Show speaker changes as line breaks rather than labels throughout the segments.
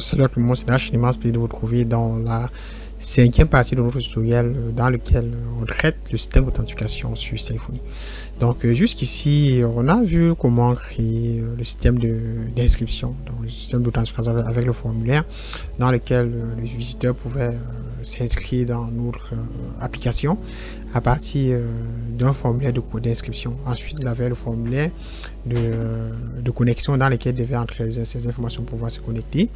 salut à tout le monde, c'est Nash, une immense plaisir de vous retrouver dans la cinquième partie de notre tutoriel dans lequel on traite le système d'authentification sur Symfony. Donc jusqu'ici, on a vu comment créer le système d'inscription, le système d'authentification avec le formulaire dans lequel le visiteur pouvait s'inscrire dans notre application à partir d'un formulaire d'inscription. Ensuite, il avait le formulaire de connexion dans lequel il devait entrer ces informations pour pouvoir se connecter.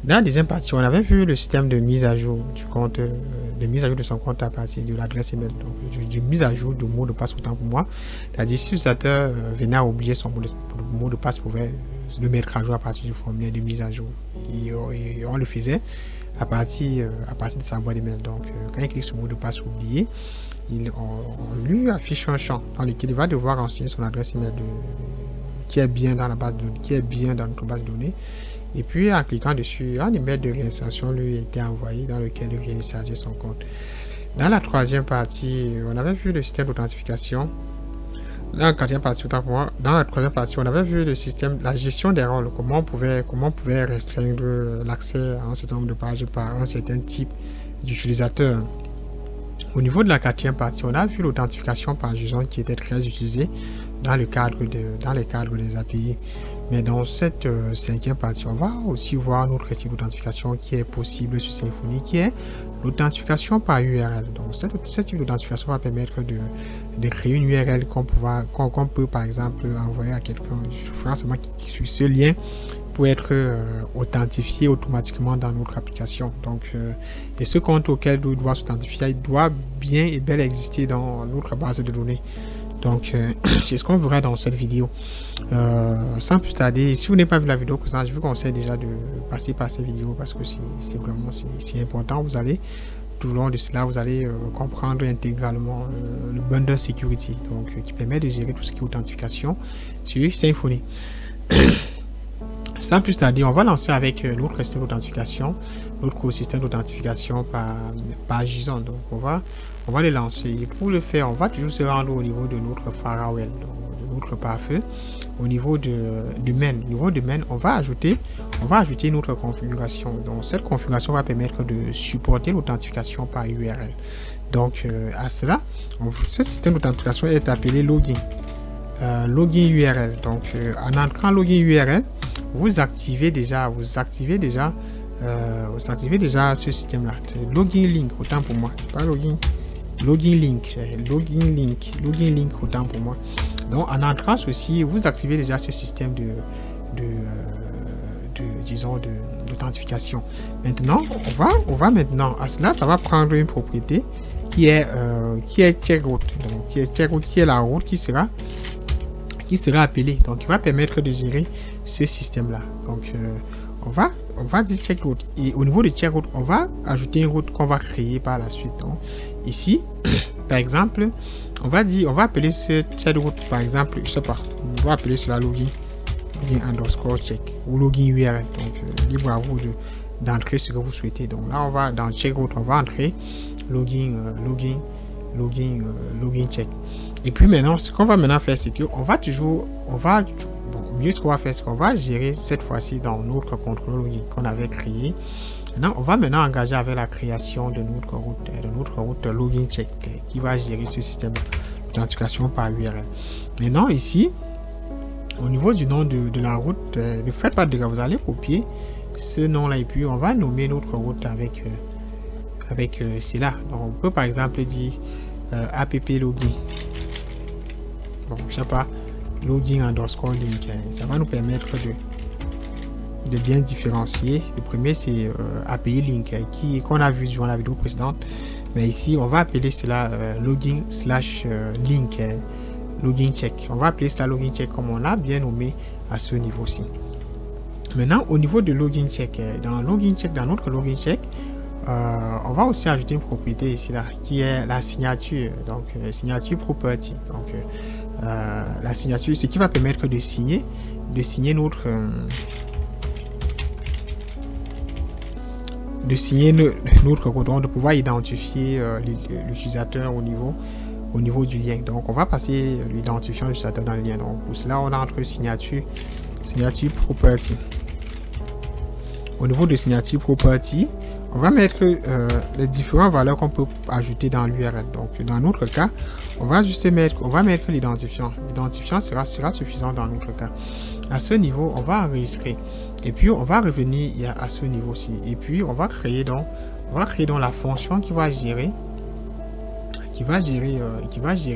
Dans la deuxième partie, on avait vu le système de mise à jour du compte, de mise à jour de son compte à partir de l'adresse email, donc de mise à jour du mot de passe autant pour moi. C'est-à-dire si l'utilisateur venait à oublier son mot de passe, pouvait le mettre à jour à partir du formulaire de mise à jour. Et on le faisait à partir de sa boîte email. Donc quand il clique sur le mot de passe oublié, on lui affiche un champ dans lequel il va devoir renseigner son adresse email qui est bien dans la base de données, qui est bien dans notre base de données. Et puis en cliquant dessus, un email de réinsertion lui a été envoyé dans lequel il réinitialiser son compte. Dans la troisième partie, on avait vu le système d'authentification. Dans la troisième partie, on avait vu le système, la gestion des rôles, comment on pouvait restreindre l'accès à un certain nombre de pages par un certain type d'utilisateur. Au niveau de la quatrième partie, on a vu l'authentification par JSON qui était très utilisée dans les cadres des API. Mais dans cette cinquième partie, on va aussi voir notre type d'authentification qui est possible sur Symfony, qui est l'authentification par URL. Donc, ce type d'authentification va permettre de créer une URL qu'on peut par exemple envoyer à quelqu'un sur ce lien pour être authentifié automatiquement dans notre application. Donc, et ce compte auquel il doit s'authentifier, il doit bien et bel exister dans notre base de données. Donc, c'est ce qu'on verra dans cette vidéo. Sans plus tarder, si vous n'avez pas vu la vidéo précédente, je vous conseille déjà de passer par cette vidéo parce que c'est vraiment important. Vous allez, tout au long de cela, vous allez comprendre intégralement le bundle security, donc qui permet de gérer tout ce qui est authentification sur Symfony. Sans plus tarder, on va lancer avec notre système d'authentification, notre système d'authentification par JSON. Donc on va le lancer. Et pour le faire, on va toujours se rendre au niveau de notre firewall, de notre pare-feu, au niveau de main. Au niveau de main, on va ajouter notre configuration. Donc cette configuration va permettre de supporter l'authentification par URL. Donc à cela, ce système d'authentification est appelé login. Login URL. Donc en entrant login URL, vous activez déjà ce système là. Login link autant pour moi, c'est pas login link autant pour moi. Donc en entrant ceci, vous activez déjà ce système d'authentification. Maintenant on va maintenant à cela, ça va prendre une propriété qui est checkroute. Donc qui est la route qui sera appelée. Donc il va permettre de gérer ce système là. Donc on va dire checkroute, et au niveau de checkroute, on va ajouter une route qu'on va créer par la suite. Donc ici par exemple, on va appeler cette route, par exemple, je sais pas, on va appeler cela login underscore check ou login URL. Donc libre à vous d'entrer ce que vous souhaitez. Donc là on va dans checkroute, on va entrer login check. Et puis maintenant, ce qu'on va maintenant faire, c'est que ce qu'on va faire, c'est qu'on va gérer cette fois-ci dans notre contrôleur login qu'on avait créé. Maintenant, on va engager avec la création de notre route login check qui va gérer ce système d'authentification par URL. Maintenant ici, au niveau du nom de la route, ne faites pas de grave, vous allez copier ce nom là et puis on va nommer notre route avec cela. Donc on peut par exemple dire app login. Bon, je sais pas, login underscore link. Ça va nous permettre de bien différencier. Le premier c'est API link qu'on a vu durant la vidéo précédente, mais ici on va appeler cela login slash link login check. On va appeler cela login check comme on l'a bien nommé à ce niveau-ci. Maintenant au niveau de login check, dans notre login check, on va aussi ajouter une propriété ici là qui est la signature. Donc signature property. Donc la signature, ce qui va permettre de signer notre code, de pouvoir identifier l'utilisateur au niveau du lien. Donc on va passer l'identifiant de l'utilisateur dans le lien. Donc pour cela on a entre signature signature property. Au niveau de signature property, on va mettre les différentes valeurs qu'on peut ajouter dans l'URL. Donc, dans notre cas, on va mettre l'identifiant. L'identifiant sera suffisant dans notre cas. À ce niveau, on va enregistrer. Et puis, on va revenir à ce niveau-ci. Et puis, on va créer donc la fonction qui va gérer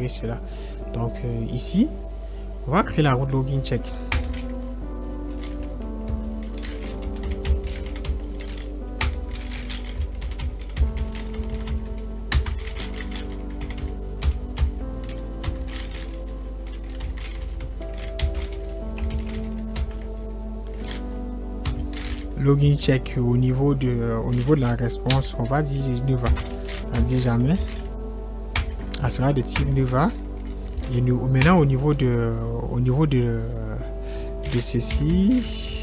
cela. Donc, ici, on va créer la route login check. Login check au niveau de la réponse, on va dire ne va, on dit jamais. Ça sera de type ne va. Et nous, maintenant au niveau de ceci,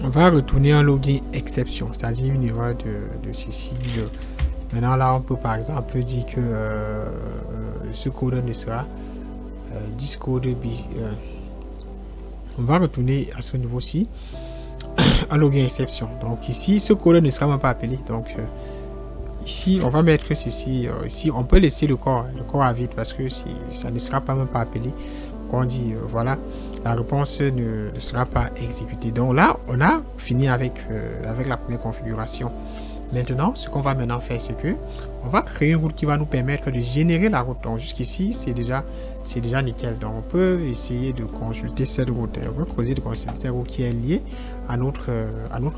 on va retourner un login exception, c'est-à-dire une erreur de ceci. Maintenant là, on peut par exemple dire que ce code ne sera discode. On va retourner à ce niveau-ci un login exception. Donc ici, ce code ne sera même pas appelé. Donc ici, on va mettre ceci. Ici, on peut laisser le corps à vide parce que ça ne sera pas même pas appelé. On dit voilà, la réponse ne sera pas exécutée. Donc là, on a fini avec la première configuration. Maintenant, ce qu'on va maintenant faire, c'est que on va créer une route qui va nous permettre de générer la route. Donc jusqu'ici, c'est déjà nickel. Donc on peut essayer de consulter cette route. On peut creuser de consulter cette route qui est liée à notre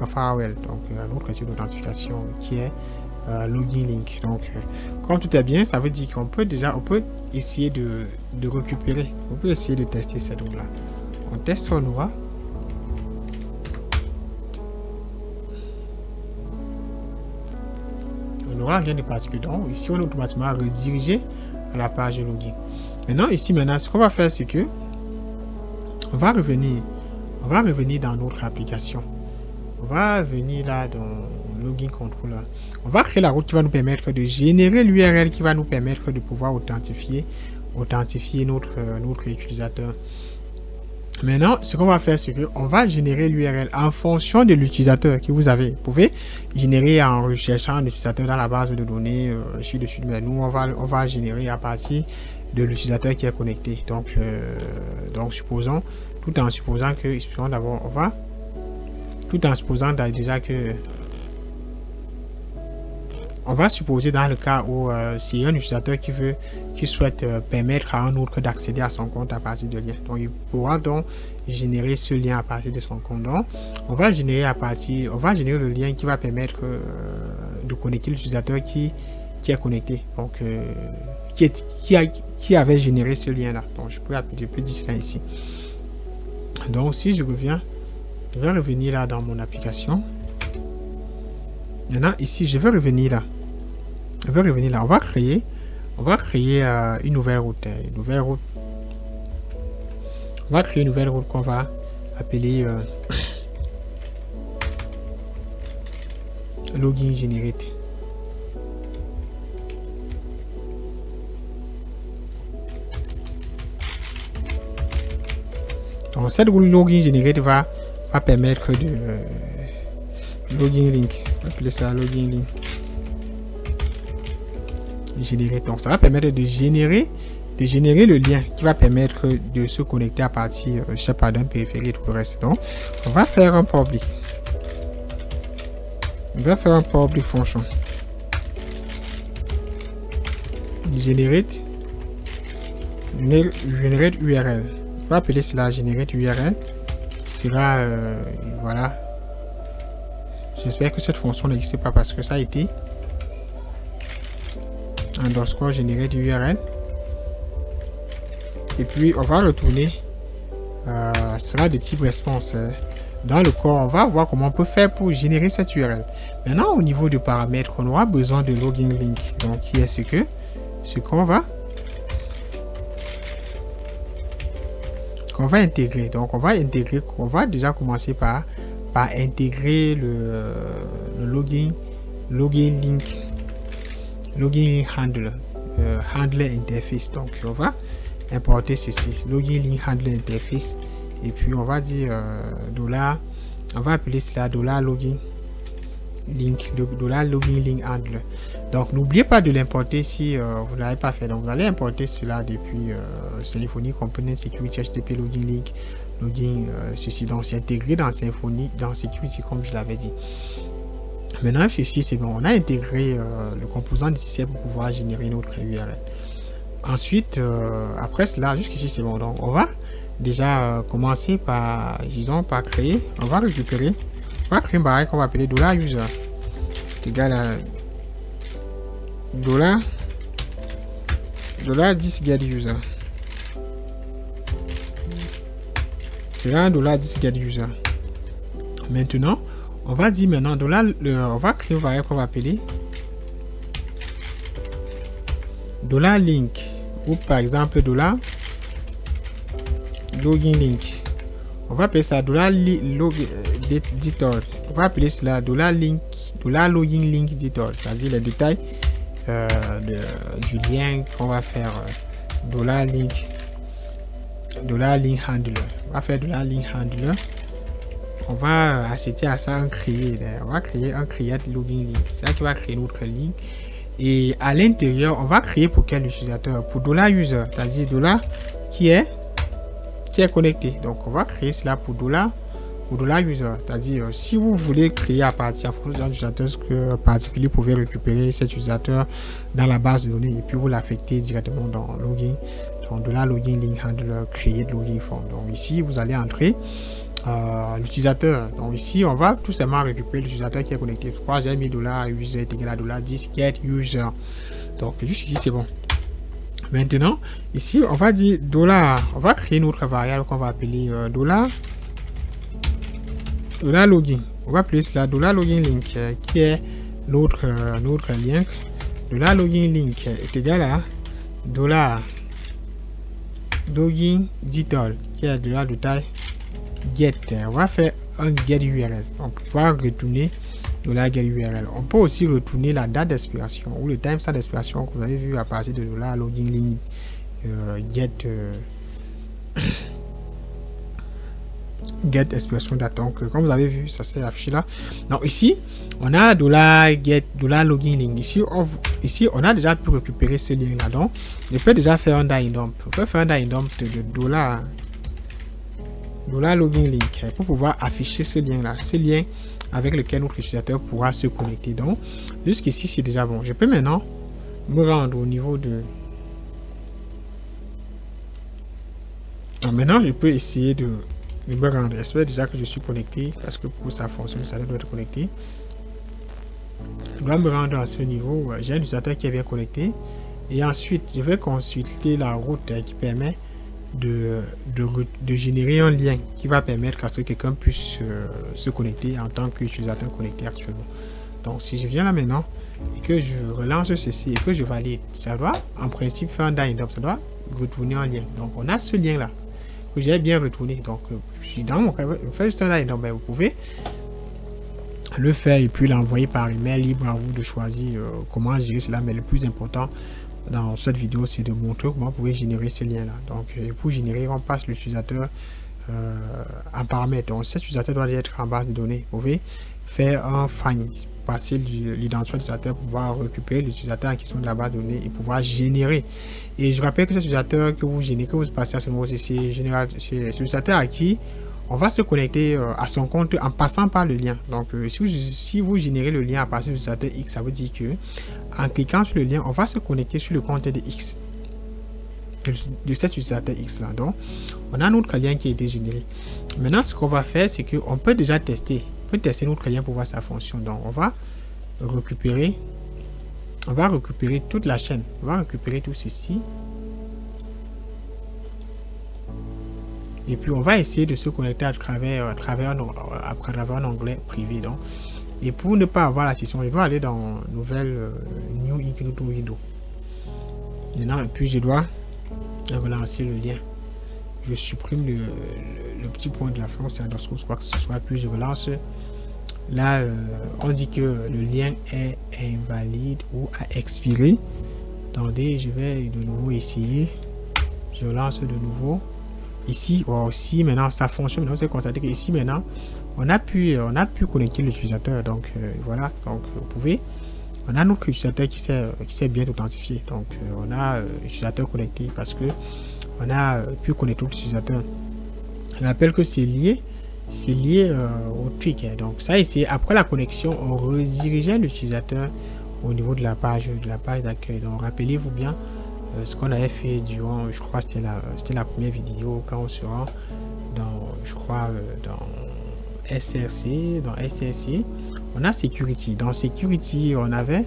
firewall, donc à notre site d'authentification qui est login link. Donc quand tout est bien, ça veut dire qu'on peut essayer de récupérer, on peut essayer de tester cette route là. On teste son noir. On aura rien de particulier. Donc ici on est automatiquement redirigé à la page login. Maintenant ce qu'on va faire, c'est que on va revenir dans notre application. On va venir là dans login controller. On va créer la route qui va nous permettre de générer l'URL qui va nous permettre de pouvoir authentifier notre utilisateur. Maintenant, ce qu'on va faire, c'est qu'on va générer l'URL en fonction de l'utilisateur que vous avez. Vous pouvez générer en recherchant un utilisateur dans la base de données, dessus, mais nous, on va générer à partir de l'utilisateur qui est connecté. Donc supposons, tout en supposant déjà que on va supposer dans le cas où c'est un utilisateur qui souhaite permettre à un autre d'accéder à son compte à partir de lien. Donc il pourra donc générer ce lien à partir de son compte. Donc on va générer le lien qui va permettre de connecter l'utilisateur qui est connecté. Donc qui avait généré ce lien là. Donc je peux dire cela ici. Donc si je vais revenir là dans mon application. Maintenant ici je vais revenir là. On va créer une nouvelle route. On va créer une nouvelle route qu'on va appeler login generate. Donc cette route login generate va permettre de login link. On va appeler ça login link. Générer. Donc ça va permettre de générer le lien qui va permettre de se connecter à partir je sais pas, d'un périphérique et tout le reste. Donc on va faire un public. Function generate URL. On va appeler cela generate URL. Sera voilà. J'espère que cette fonction n'existe pas parce que ça a été underscore generate URL. Et puis on va retourner sera de type response. dans le corps, on va voir comment on peut faire pour générer cette URL. Maintenant, au niveau de paramètres, on aura besoin de login link. Donc, qui est ce qu'on va intégrer. Donc, on va déjà commencer par intégrer le login link handler, handler interface. Donc, on va importer ceci, login link handler interface, et puis on va dire dollar, on va appeler cela $login link, $login link handler. Donc n'oubliez pas de l'importer si vous n'avez pas fait. Donc vous allez importer cela depuis Symfony Component Security HTTP login link login ceci. Donc c'est intégré dans Symfony, dans Security, comme je l'avais dit. Maintenant ici c'est bon, on a intégré le composant nécessaire pour pouvoir générer notre URL. Ensuite après cela, jusqu'ici c'est bon. Donc on va déjà commencer par, disons, par créer, on va créer une barre qu'on va appeler $user égal à $10 get user. C'est là $10 get user. Maintenant, on va dire maintenant on va créer une variable qu'on va appeler $link, ou par exemple $login link. On va appeler ça $detail. On va appeler cela $login link detail, c'est-à-dire les détails du lien qu'on va faire. $link handler. On va faire $link handler. On va accepter à ça un créer. On va créer un create login link. C'est ça qui va créer notre link. Et à l'intérieur, on va créer pour quel utilisateur? Pour $user, c'est-à-dire qui est connecté. Donc on va créer cela pour $user, c'est-à-dire si vous voulez créer à partir d'un utilisateur particulier, vous pouvez récupérer cet utilisateur dans la base de données et puis vous l'affecter directement dans login. Donc $login link handler create login form. Donc ici vous allez entrer l'utilisateur. Donc ici on va tout simplement récupérer l'utilisateur qui est connecté. Je crois que j'ai mis $user est égal à $10 get user. Donc juste ici c'est bon. Maintenant ici on va dire on va créer notre variable qu'on va appeler $login. On va appeler cela $login link qui est notre lien. $login link est égal à $login detail qui est de taille get. On va faire un get URL. On va retourner $get URL. On peut aussi retourner la date d'expiration ou le timestamp d'expiration que vous avez vu à partir de $login link get expression date. Donc comme vous avez vu, ça s'est affiché là. Donc ici on a $login link. Ici on a déjà pu récupérer ce lien là. Donc on peut déjà faire un die dump. On peut faire un die dump de $login link pour pouvoir afficher ce lien là, ce lien avec lequel notre utilisateur pourra se connecter. Donc jusqu'ici c'est déjà bon. Je peux maintenant me rendre au niveau de maintenant je peux essayer de me rendre. J'espère déjà que je suis connecté parce que pour ça fonctionne, ça doit être connecté. Je dois me rendre à ce niveau. J'ai un utilisateur qui est bien connecté et ensuite je vais consulter la route qui permet de générer un lien qui va permettre à ce que quelqu'un puisse se connecter en tant qu'utilisateur connecté actuellement. Donc si je viens là maintenant et que je relance ceci et que je valide, ça doit en principe faire un die dump, ça doit retourner un lien. Donc on a ce lien là que j'ai bien retourné. Donc dans mon cas, je fais juste un die dump. Vous pouvez le faire et puis l'envoyer par email, libre à vous de choisir comment gérer cela, mais le plus important dans cette vidéo c'est de montrer comment vous pouvez générer ces liens là. Donc pour générer, on passe l'utilisateur en paramètre. Donc cet utilisateur doit être en base de données. Vous pouvez faire un find, passer l'identifiant utilisateur pour pouvoir récupérer l'utilisateur en question de la base de données et pouvoir générer. Et je rappelle que cet utilisateur que vous générez, que vous passez à ce niveau, c'est l'utilisateur à qui on va se connecter à son compte en passant par le lien. Donc si vous générez le lien à partir de l'utilisateur X, ça veut dire que en cliquant sur le lien, on va se connecter sur le compte de X, de cet utilisateur X là. Donc on a notre lien qui a été généré. Maintenant ce qu'on va faire, c'est que on peut déjà tester, notre lien pour voir sa fonction. Donc on va récupérer toute la chaîne, on va récupérer tout ceci. Et puis on va essayer de se connecter à travers un onglet privé. Donc, et pour ne pas avoir la session, je dois aller dans nouvelle New Ignition Window. Maintenant, puis je dois relancer le lien. Je supprime le petit point de la fin, c'est underscore quoi que ce soit, puis je relance. Là, on dit que le lien est invalide ou a expiré. Attendez, je vais de nouveau essayer. Je relance de nouveau. Ici, aussi, maintenant, ça fonctionne. Maintenant, c'est constaté que ici, maintenant, on a pu connecter l'utilisateur. Donc, voilà. Donc, vous pouvez. On a notre utilisateur qui s'est bien authentifié. Donc, on a l'utilisateur connecté parce que on a pu connecter l'utilisateur. Je rappelle que c'est lié au tweak. Donc, ça ici, après la connexion, on redirigeait l'utilisateur au niveau de la page d'accueil. Donc, rappelez-vous bien ce qu'on avait fait durant, je crois, c'était la première vidéo quand on se rend dans, je crois, dans SRC, on a Security. Dans Security, on avait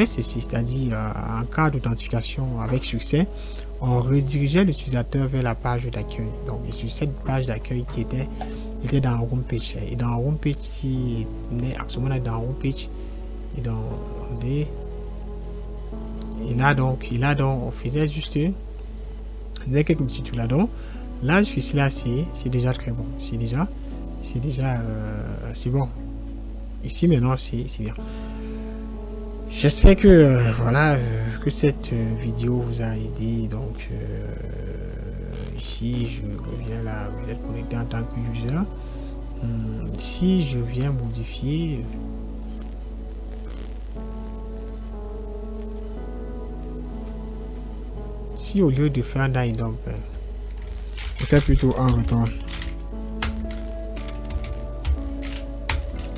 ceci, c'est-à-dire en cas d'authentification avec succès, on redirigeait l'utilisateur vers la page d'accueil. Donc, sur cette page d'accueil qui était dans Home Page. Et dans Home Page, qui est actuellement dans Home Page, et dans des. Et là donc, on faisait juste quelques petits trucs là-dedans. Là, jusqu'ici là, c'est déjà très bon. C'est déjà, c'est bon. Ici maintenant, c'est bien. J'espère que voilà que cette vidéo vous a aidé. Donc ici, je reviens là. Vous êtes connecté en tant que user. Si je viens modifier. Si au lieu de faire un dump, je fais plutôt un retour.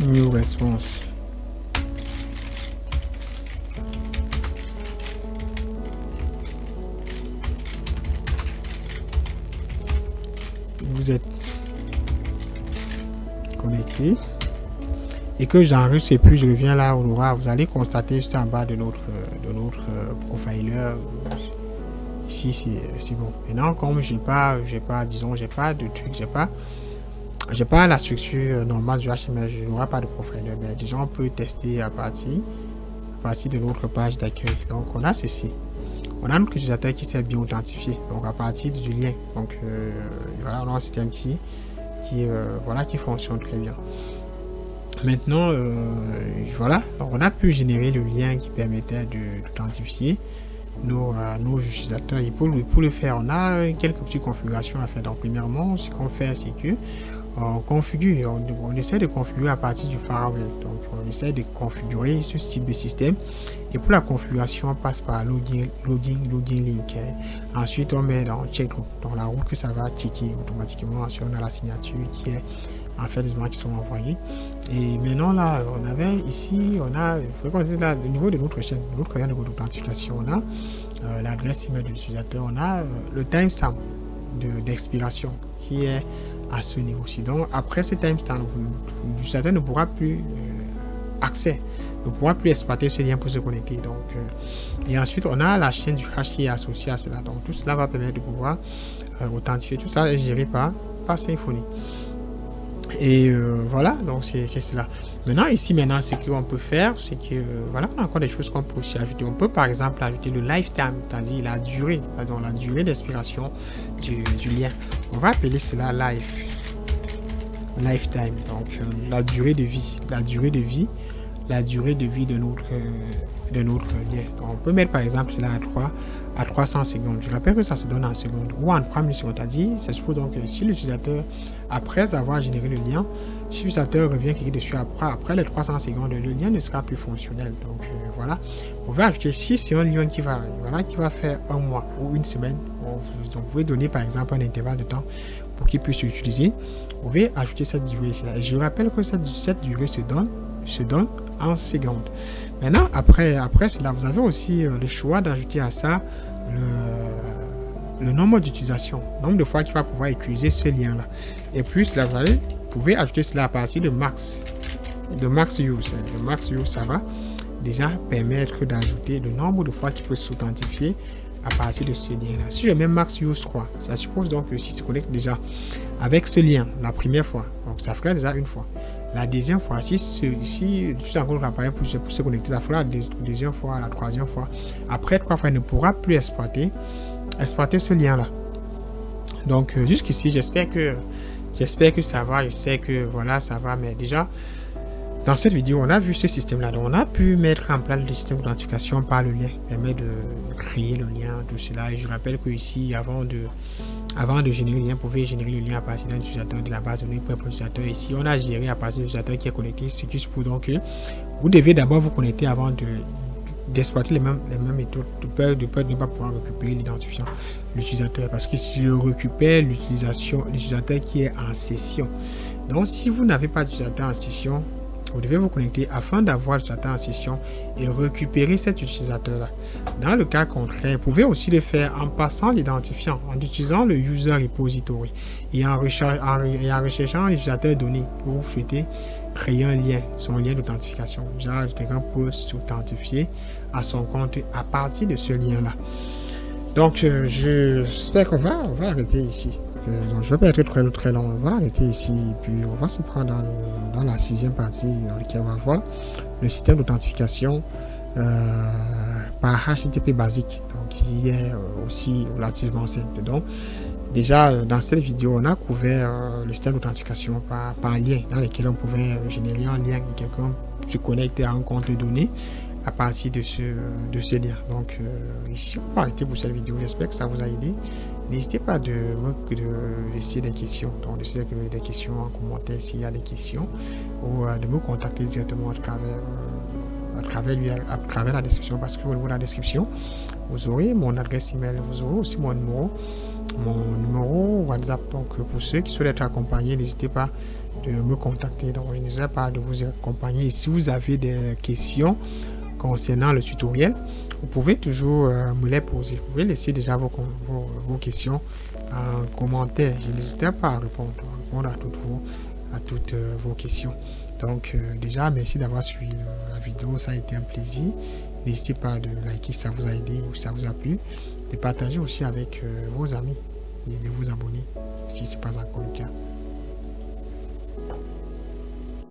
New response. Vous êtes connecté et que j'enregistre et puis je reviens là au Aura. Vous allez constater juste en bas de notre profiler. Ici c'est bon. Maintenant, comme j'ai pas de truc, j'ai pas la structure normale du HTML, je n'aurai pas de profiler. Mais déjà on peut tester à partir de notre page d'accueil. Donc on a ceci. On a notre utilisateur qui s'est bien authentifié. Donc à partir du lien. Donc voilà, on a un système qui fonctionne très bien. Maintenant, voilà, donc on a pu générer le lien qui permettait d'authentifier nos utilisateurs. Et pour le faire, on a quelques petites configurations à faire. Donc premièrement, ce qu'on fait, c'est que on configure, on essaie de configurer à partir du firewall. Donc on essaie de configurer ce type de système. Et pour la configuration, on passe par login link. Ensuite, on met dans check dans la route que ça va checker automatiquement. Ensuite, on a la signature qui est en fait des éléments qui sont envoyés. Et maintenant là, on avait ici, on a, là, au niveau de notre chaîne, notre lien d'authentification, on a l'adresse email de l'utilisateur, on a le timestamp d'expiration qui est à ce niveau-ci. Donc après ce timestamp, l'utilisateur ne pourra plus ne pourra plus exploiter ce lien pour se connecter. Donc et ensuite on a la chaîne du hash qui est associée à cela. Donc tout cela va permettre de pouvoir authentifier. Tout ça est géré par Symfony. Et voilà, donc c'est cela. Maintenant ici, ce qu'on peut faire, c'est que voilà, on a encore des choses qu'on peut aussi ajouter. On peut par exemple ajouter le lifetime, c'est-à-dire la durée d'expiration du lien. On va appeler cela lifetime. Donc la durée de vie de notre lien. Donc, on peut mettre par exemple cela à 300 secondes. Je rappelle que ça se donne en secondes ou en 3 millisecondes. C'est-à-dire, c'est suppose donc que si l'utilisateur, après avoir généré le lien, si l'utilisateur revient cliquer dessus après les 300 secondes, le lien ne sera plus fonctionnel. Donc voilà, on va ajouter, si c'est un lien qui va faire un mois ou une semaine, vous pouvez donner par exemple un intervalle de temps pour qu'il puisse l'utiliser. Vous pouvez ajouter cette durée là. Et je rappelle que cette durée se donne en secondes. Maintenant, après cela, vous avez aussi le choix d'ajouter à ça le nombre d'utilisation, nombre de fois qu'il va pouvoir utiliser ce lien-là. Et puis, là, vous pouvez ajouter cela à partir de max use. Le max use, ça va déjà permettre d'ajouter le nombre de fois qu'il peut s'authentifier à partir de ce lien-là. Si je mets Max Use 3, ça suppose donc que s'il se connecte déjà avec ce lien la première fois, donc ça fera déjà une fois. La deuxième fois, si tu as encore l'appareil pour se connecter, ça fera la deuxième fois, la troisième fois. Après 3 fois, il ne pourra plus exploiter ce lien-là. Donc jusqu'ici, j'espère que ça va. Je sais que voilà, ça va, mais déjà, dans cette vidéo, on a vu ce système-là. Donc, on a pu mettre en place le système d'authentification par le lien, permet de créer le lien, tout cela. Et je rappelle que ici, avant de générer le lien, vous pouvez générer le lien à partir d'un utilisateur de la base de données pour un utilisateur. Ici, on a géré à partir d'un utilisateur qui est connecté, ce qui suppose donc que vous devez d'abord vous connecter avant d'exploiter les mêmes méthodes de peur de ne pas pouvoir récupérer l'identifiant l'utilisateur, parce que si je récupère l'utilisateur qui est en session, donc si vous n'avez pas d'utilisateur en session, vous devez vous connecter afin d'avoir l'utilisateur en session et récupérer cet utilisateur là. Dans le cas contraire, vous pouvez aussi le faire en passant l'identifiant, en utilisant le user repository et en recherchant l'utilisateur donné où vous souhaitez créer un lien, son lien d'authentification. Genre, quelqu'un peut s'authentifier à son compte à partir de ce lien là. Donc, j'espère qu'on va arrêter ici. Donc, je ne vais pas être très long. On va arrêter ici. Puis, on va se prendre dans la 6e partie dans laquelle on va voir le système d'authentification par HTTP basique. Donc, qui est aussi relativement simple. Donc, déjà, dans cette vidéo, on a couvert le système d'authentification par lien, dans lequel on pouvait générer un lien et quelqu'un se connecter à un compte donné à partir de ce lien. Donc ici on va arrêter pour cette vidéo. J'espère que ça vous a aidé. N'hésitez pas de laisser des questions, donc de laisser des questions en commentaire s'il y a des questions, ou de me contacter directement à travers la description, parce que au niveau de la description vous aurez mon adresse email, vous aurez aussi mon numéro WhatsApp. Donc pour ceux qui souhaitent être accompagnés, n'hésitez pas de me contacter. Donc je n'hésiterai pas de vous accompagner. Et si vous avez des questions concernant le tutoriel, vous pouvez toujours me les poser. Vous pouvez laisser déjà vos questions en commentaire. Je n'hésiterai pas à répondre à toutes vos questions. Donc déjà, merci d'avoir suivi la vidéo. Ça a été un plaisir. N'hésitez pas de liker si ça vous a aidé ou si ça vous a plu. De partager aussi avec vos amis et de vous abonner si ce n'est pas encore le cas.